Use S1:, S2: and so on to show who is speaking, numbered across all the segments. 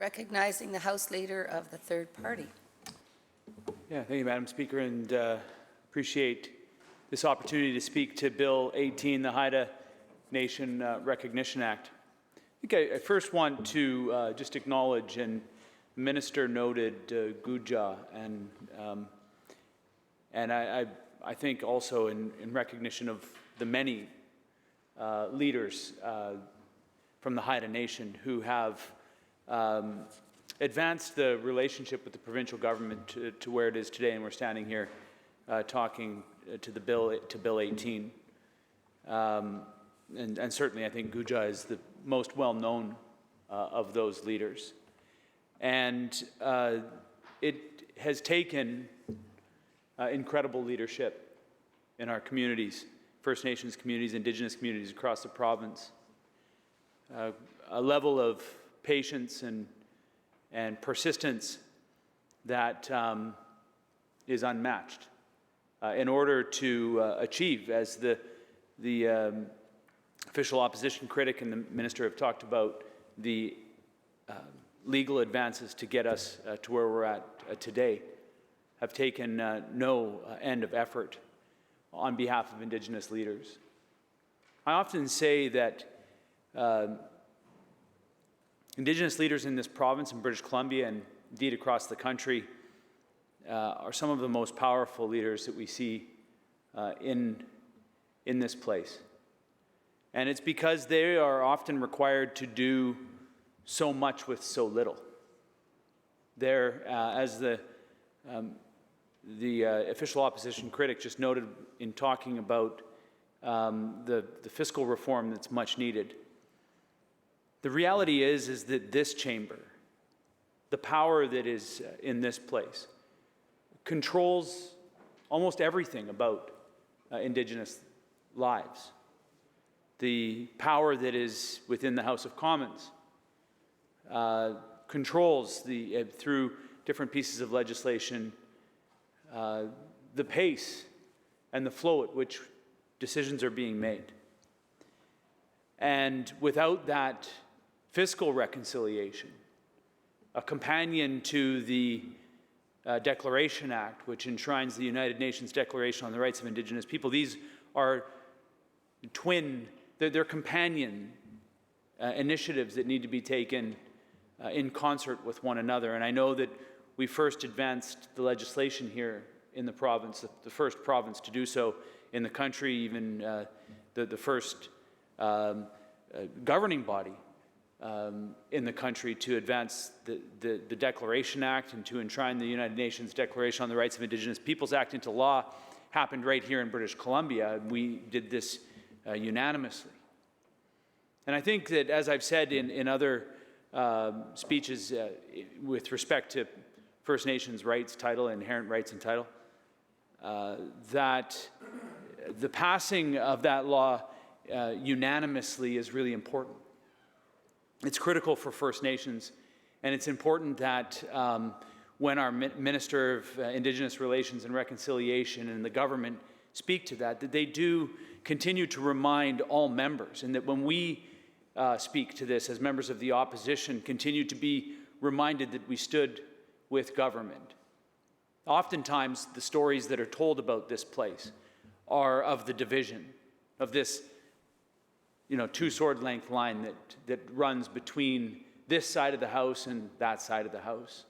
S1: Recognizing the House Leader of the third party.
S2: Yeah, thank you, Madam Speaker, and appreciate this opportunity to speak to Bill 18, the Haida Nation Recognition Act. I think I first want to just acknowledge, and the Minister noted Guujaaw, and I think also in recognition of the many leaders from the Haida Nation who have advanced the relationship with the provincial government to where it is today, and we're standing here talking to Bill 18. And certainly I think Guujaaw is the most well-known of those leaders. And it has taken incredible leadership in our communities, First Nations communities, Indigenous communities across the province. A level of patience and persistence that is unmatched in order to achieve, as the official opposition critic and the minister have talked about, the legal advances to get us to where we're at today, have taken no end of effort on behalf of Indigenous leaders. I often say that Indigenous leaders in this province, in British Columbia, and indeed across the country, are some of the most powerful leaders that we see in this place. And it's because they are often required to do so much with so little. They're, as the official opposition critic just noted in talking about the fiscal reform that's much needed, the reality is that this chamber, the power that is in this place, controls almost everything about Indigenous lives. The power that is within the House of Commons controls, through different pieces of legislation, the pace and the flow at which decisions are being made. And without that fiscal reconciliation, a companion to the Declaration Act, which enshrines the United Nations Declaration on the Rights of Indigenous People, these are they're companion initiatives that need to be taken in concert with one another. And I know that we first advanced the legislation here in the province, the first province to do so in the country, even the first governing body in the country to advance the Declaration Act and to enshrine the United Nations Declaration on the Rights of Indigenous Peoples Act into law happened right here in British Columbia. We did this unanimously. And I think that, as I've said in other speeches with respect to First Nations rights, title, inherent rights and title, that the passing of that law unanimously is really important. It's critical for First Nations, and it's important that when our Minister of Indigenous Relations and Reconciliation and the government speak to that they do continue to remind all members, and that when we speak to this as members of the opposition, continue to be reminded that we stood with government. Oftentimes, the stories that are told about this place are of the division, of this two-sword length line that runs between this side of the House and that side of the House.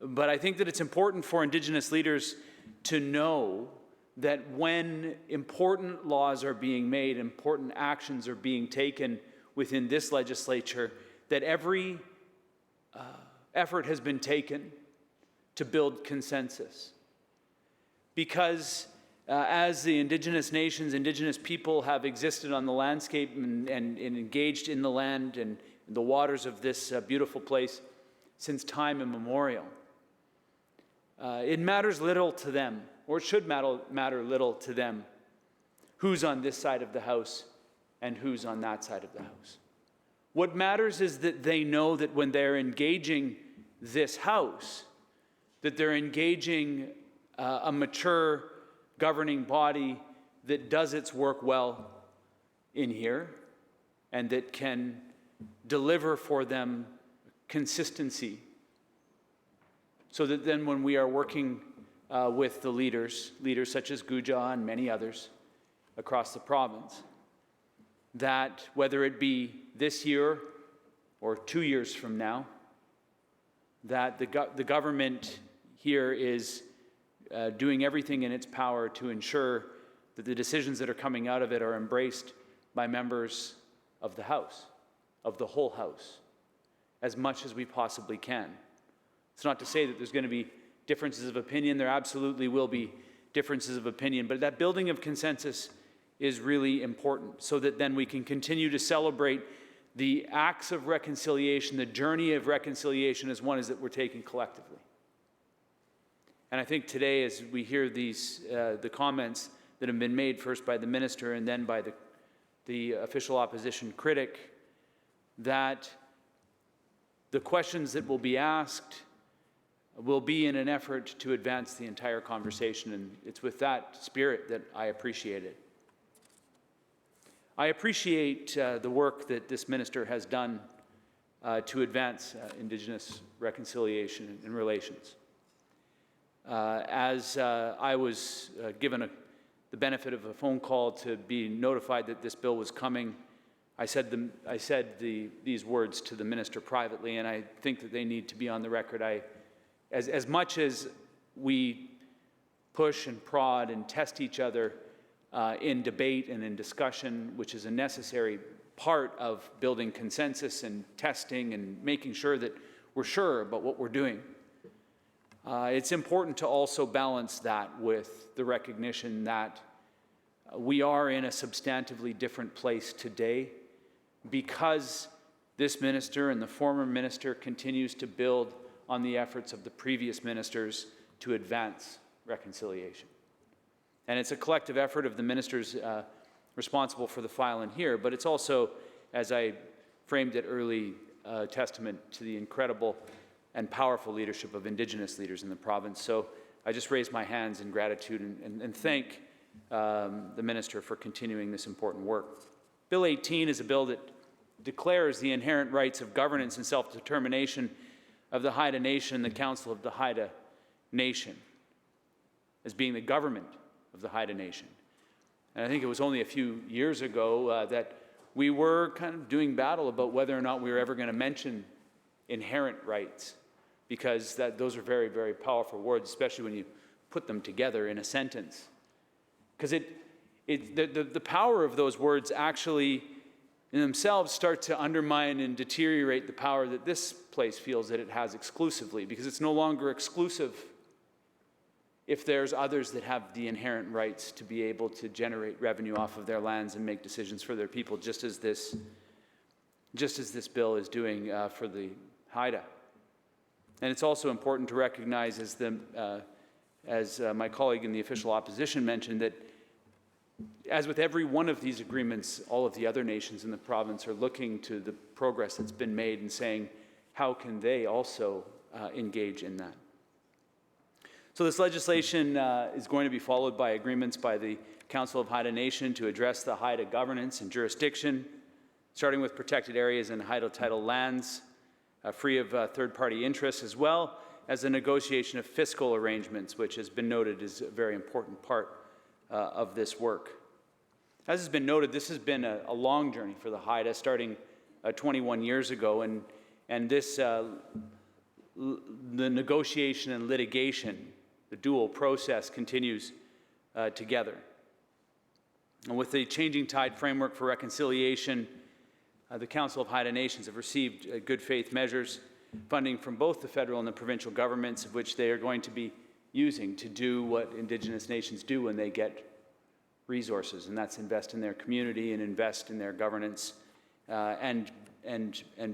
S2: But I think that it's important for Indigenous leaders to know that when important laws are being made, important actions are being taken within this legislature, that every effort has been taken to build consensus. Because as the Indigenous nations, Indigenous people have existed on the landscape and engaged in the land and the waters of this beautiful place since time immemorial, it matters little to them, or it should matter little to them, who's on this side of the House and who's on that side of the House. What matters is that they know that when they're engaging this House, that they're engaging a mature governing body that does its work well in here and that can deliver for them consistency, so that then when we are working with the leaders such as Guujaaw and many others across the province, that whether it be this year or 2 years from now, that the government here is doing everything in its power to ensure that the decisions that are coming out of it are embraced by members of the House, of the whole House, as much as we possibly can. It's not to say that there's going to be differences of opinion. There absolutely will be differences of opinion, but that building of consensus is really important, so that then we can continue to celebrate the acts of reconciliation, the journey of reconciliation as one is that we're taking collectively. And I think today, as we hear these, the comments that have been made first by the minister and then by the official opposition critic, that the questions that will be asked will be in an effort to advance the entire conversation, and it's with that spirit that I appreciate it. I appreciate the work that this minister has done to advance Indigenous reconciliation and relations. As I was given the benefit of a phone call to be notified that this bill was coming, I said these words to the minister privately, and I think that they need to be on the record. As much as we push and prod and test each other in debate and in discussion, which is a necessary part of building consensus and testing and making sure that we're sure about what we're doing, it's important to also balance that with the recognition that we are in a substantively different place today because this minister and the former minister continues to build on the efforts of the previous ministers to advance reconciliation. And it's a collective effort of the ministers responsible for the file in here, but it's also, as I framed it early, testament to the incredible and powerful leadership of Indigenous leaders in the province. So I just raise my hands in gratitude and thank the minister for continuing this important work. Bill 18 is a bill that declares the inherent rights of governance and self-determination of the Haida Nation and the Council of the Haida Nation as being the government of the Haida Nation. And I think it was only a few years ago that we were kind of doing battle about whether or not we were ever going to mention inherent rights, because those are very, very powerful words, especially when you put them together in a sentence. Because the power of those words actually in themselves start to undermine and deteriorate the power that this place feels that it has exclusively, because it's no longer exclusive if there's others that have the inherent rights to be able to generate revenue off of their lands and make decisions for their people, just as this bill is doing for the Haida. And it's also important to recognize, as my colleague in the official opposition mentioned, that as with every one of these agreements, all of the other nations in the province are looking to the progress that's been made and saying, how can they also engage in that? So this legislation is going to be followed by agreements by the Council of Haida Nation to address the Haida governance and jurisdiction, starting with protected areas and Haida title lands, free of third-party interests, as well as the negotiation of fiscal arrangements, which has been noted is a very important part of this work. As has been noted, this has been a long journey for the Haida, starting 21 years ago, and this, the negotiation and litigation, the dual process continues together. And with the Changing Tide Framework for Reconciliation, the Council of Haida Nations have received good faith measures, funding from both the federal and the provincial governments, of which they are going to be using to do what Indigenous nations do when they get resources, and that's invest in their community and invest in their governance and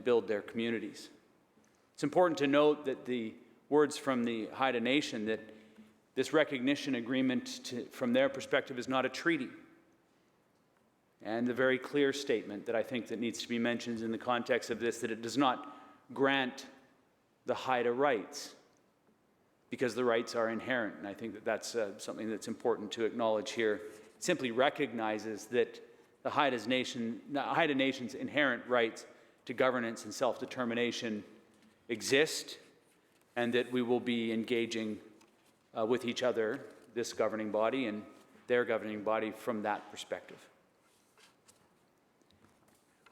S2: build their communities. It's important to note that the words from the Haida Nation that this recognition agreement, from their perspective, is not a treaty. And the very clear statement that I think that needs to be mentioned in the context of this, that it does not grant the Haida rights, because the rights are inherent. And I think that that's something that's important to acknowledge here. It simply recognizes that the Haida Nation's inherent rights to governance and self-determination exist and that we will be engaging with each other, this governing body and their governing body, from that perspective.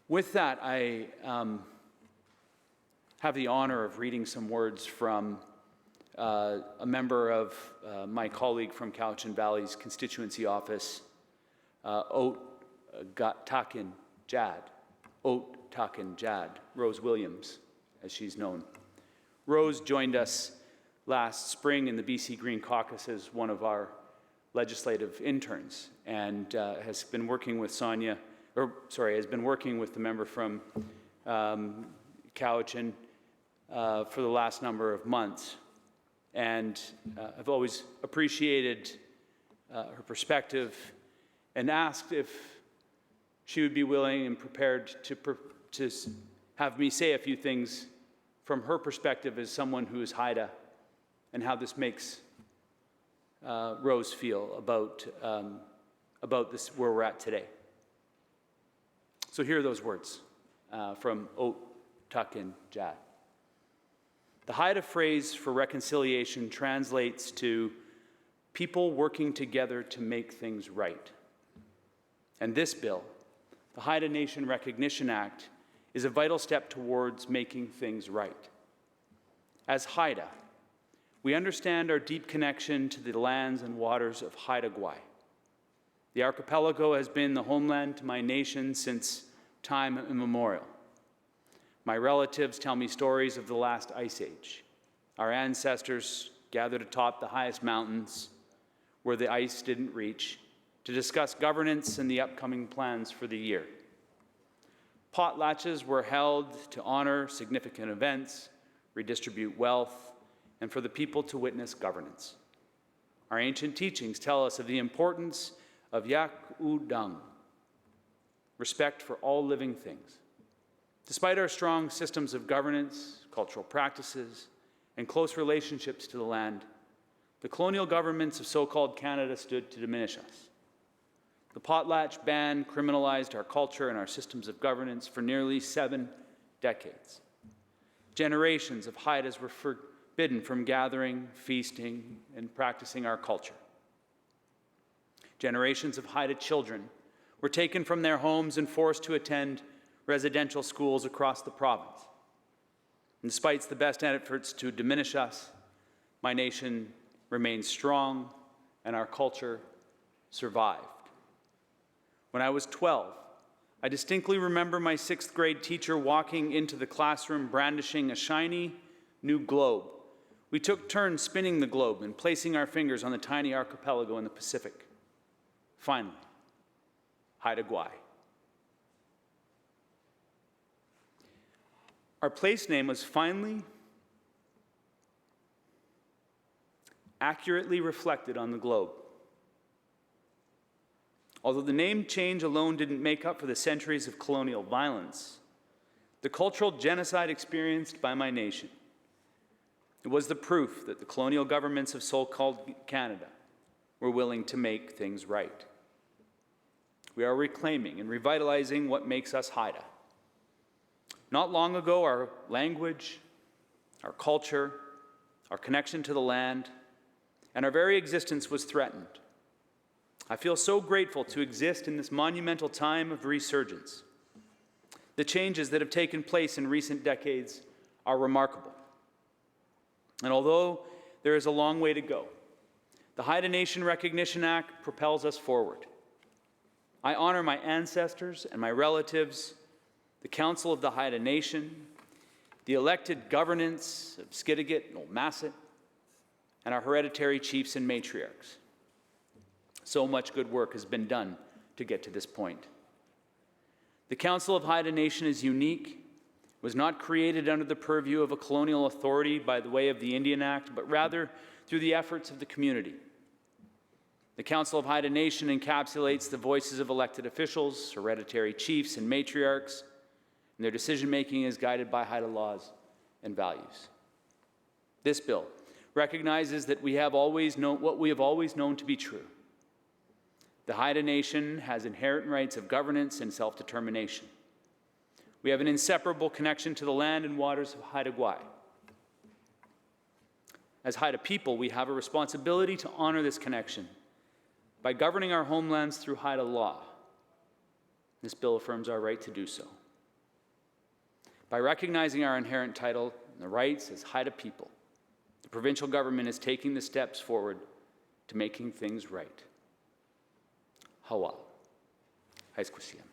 S2: With that, I have the honor of reading some words from a member of my colleague from Cowichan Valley's constituency office, Takin Jaad, Takin Jaad, Rose Williams, as she's known. Rose joined us last spring in the BC Green Caucus as one of our legislative interns, and has been working with has been working with the member from Cowichan for the last number of months. And I've always appreciated her perspective and asked if she would be willing and prepared to have me say a few things from her perspective as someone who is Haida, and how this makes Rose feel about this, where we're at today. So here are those words from Takin Jaad. The Haida phrase for reconciliation translates to people working together to make things right. And this bill, the Haida Nation Recognition Act, is a vital step towards making things right. As Haida, we understand our deep connection to the lands and waters of Haida Gwaii. The archipelago has been the homeland to my nation since time immemorial. My relatives tell me stories of the last ice age. Our ancestors gathered atop the highest mountains where the ice didn't reach to discuss governance and the upcoming plans for the year. Potlatches were held to honor significant events, redistribute wealth, and for the people to witness governance. Our ancient teachings tell us of the importance of yak u dung, respect for all living things. Despite our strong systems of governance, cultural practices, and close relationships to the land, the colonial governments of so-called Canada stood to diminish us. The potlatch ban criminalized our culture and our systems of governance for nearly 7 decades. Generations of Haidas were forbidden from gathering, feasting, and practicing our culture. Generations of Haida children were taken from their homes and forced to attend residential schools across the province. And despite the best efforts to diminish us, my nation remained strong and our culture survived. When I was 12, I distinctly remember my 6th grade teacher walking into the classroom brandishing a shiny new globe. We took turns spinning the globe and placing our fingers on the tiny archipelago in the Pacific. Finally, Haida Gwaii. Our place name was finally accurately reflected on the globe. Although the name change alone didn't make up for the centuries of colonial violence, the cultural genocide experienced by my nation, it was the proof that the colonial governments of so-called Canada were willing to make things right. We are reclaiming and revitalizing what makes us Haida. Not long ago, our language, our culture, our connection to the land, and our very existence was threatened. I feel so grateful to exist in this monumental time of resurgence. The changes that have taken place in recent decades are remarkable. And although there is a long way to go, the Haida Nation Recognition Act propels us forward. I honor my ancestors and my relatives, the Council of the Haida Nation, the elected governance of Skidegate and Olmasset, and our hereditary chiefs and matriarchs. So much good work has been done to get to this point. The Council of Haida Nation is unique, was not created under the purview of a colonial authority by the way of the Indian Act, but rather through the efforts of the community. The Council of Haida Nation encapsulates the voices of elected officials, hereditary chiefs, and matriarchs, and their decision-making is guided by Haida laws and values. This bill recognizes that we have always known what we have always known to be true. The Haida Nation has inherent rights of governance and self-determination. We have an inseparable connection to the land and waters of Haida Gwaii. As Haida people, we have a responsibility to honor this connection by governing our homelands through Haida law. This bill affirms our right to do so. By recognizing our inherent title and the rights as Haida people, the provincial government is taking the steps forward to making things right. Hawal. Haiskwasiam.